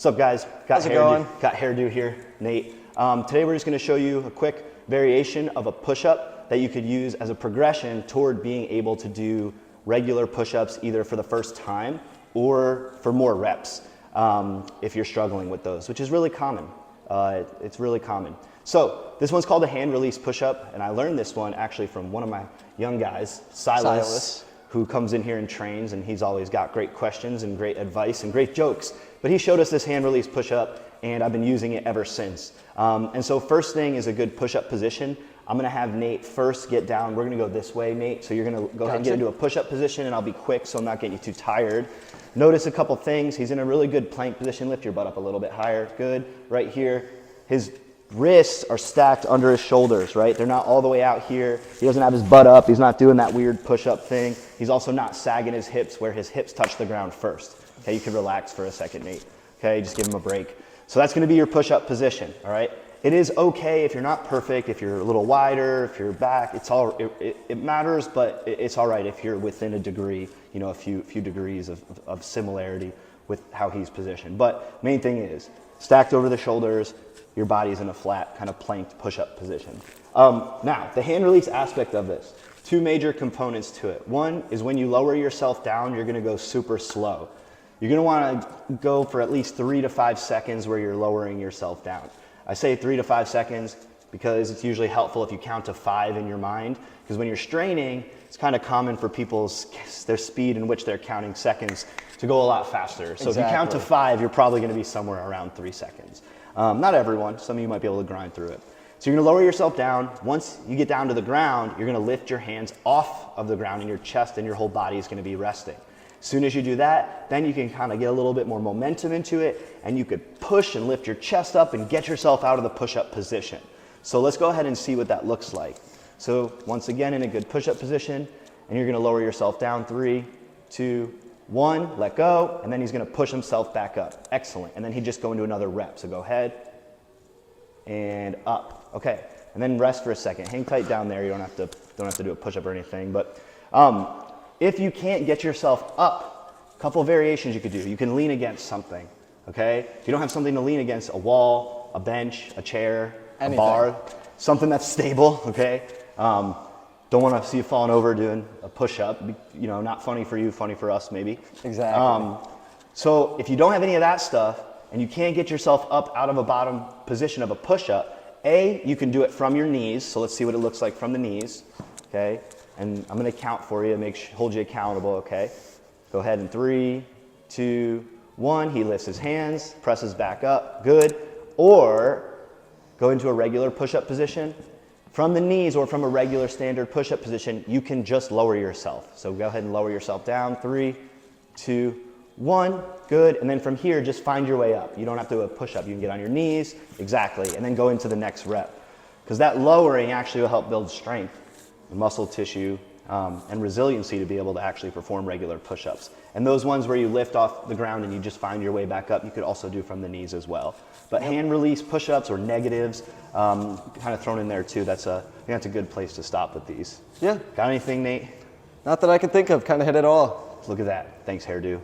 What's up, guys? How's it going? Got Hairdo here, Nate. Today we're just going to show you a quick variation of a push-up that you could use as a progression toward being able to do regular push-ups either for the first time or for more reps if you're struggling with those, which is really common. It's really common. So this one's called a hand release push-up, and I learned this one actually from one of my young guys, Silas, who comes in here and trains, and he's always got great questions and great advice and great jokes. But he showed us this hand release push-up, and I've been using it ever since. And so first thing is a good push-up position. I'm gonna have Nate first get down. We're gonna go this way, Nate. So you're gonna go ahead and get into a push-up position, and I'll be quick so I'm not getting you too tired. Notice a couple things. He's in a really good plank position. Lift your butt up a little bit higher. Good, right here. His wrists are stacked under his shoulders, right? They're not all the way out here. He doesn't have his butt up. He's not doing that weird push-up thing. He's also not sagging his hips where his hips touch the ground first. Okay, you can relax for a second, Nate. Okay, just give him a break. So that's gonna be your push-up position, all right? It is okay if you're not perfect, if you're a little wider, if you're back, it matters, but it's all right if you're within a degree, you know, a few degrees of similarity with how he's positioned. But main thing is, stacked over the shoulders, your body's in a flat, kind of planked push-up position. Now, the hand release aspect of this, two major components to it. One is when you lower yourself down, you're gonna go super slow. You're gonna wanna go for at least 3 to 5 seconds where you're lowering yourself down. I say 3 to 5 seconds because it's usually helpful if you count to 5 in your mind, because when you're straining, it's kind of common for their speed in which they're counting seconds to go a lot faster. So if you count to 5, you're probably gonna be somewhere around 3 seconds. Not everyone, some of you might be able to grind through it. So you're gonna lower yourself down. Once you get down to the ground, you're gonna lift your hands off of the ground and your chest and your whole body is gonna be resting. As soon as you do that, then you can kind of get a little bit more momentum into it and you could push and lift your chest up and get yourself out of the push-up position. So let's go ahead and see what that looks like. So once again, in a good push-up position, and you're gonna lower yourself down, 3, 2, 1, let go, and then he's gonna push himself back up. Excellent, and then he'd just go into another rep. So go ahead and up. Okay, and then rest for a second. Hang tight down there. You don't have to do a push-up or anything, but if you can't get yourself up, a couple of variations you could do. You can lean against something, okay? If you don't have something to lean against, a wall, a bench, a chair, a bar, something that's stable, okay? Don't want to see you falling over doing a push-up. You know, not funny for you, funny for us maybe. Exactly. So if you don't have any of that stuff and you can't get yourself up out of a bottom position of a push-up, you can do it from your knees. So let's see what it looks like from the knees, okay? And I'm gonna count for you, hold you accountable, okay? Go ahead in 3, 2, 1. He lifts his hands, presses back up, good. Or go into a regular push-up position. From the knees or from a regular standard push-up position, you can just lower yourself. So go ahead and lower yourself down, 3, 2, 1, good. And then from here, just find your way up. You don't have to do a push-up. You can get on your knees, exactly, and then go into the next rep. Because that lowering actually will help build strength, muscle tissue, and resiliency to be able to actually perform regular push-ups. And those ones where you lift off the ground and you just find your way back up, you could also do from the knees as well. But hand release push-ups or negatives, kind of thrown in there too. I think that's a good place to stop with these. Yeah. Got anything, Nate? Not that I can think of, kind of hit it all. Look at that. Thanks, Hairdo.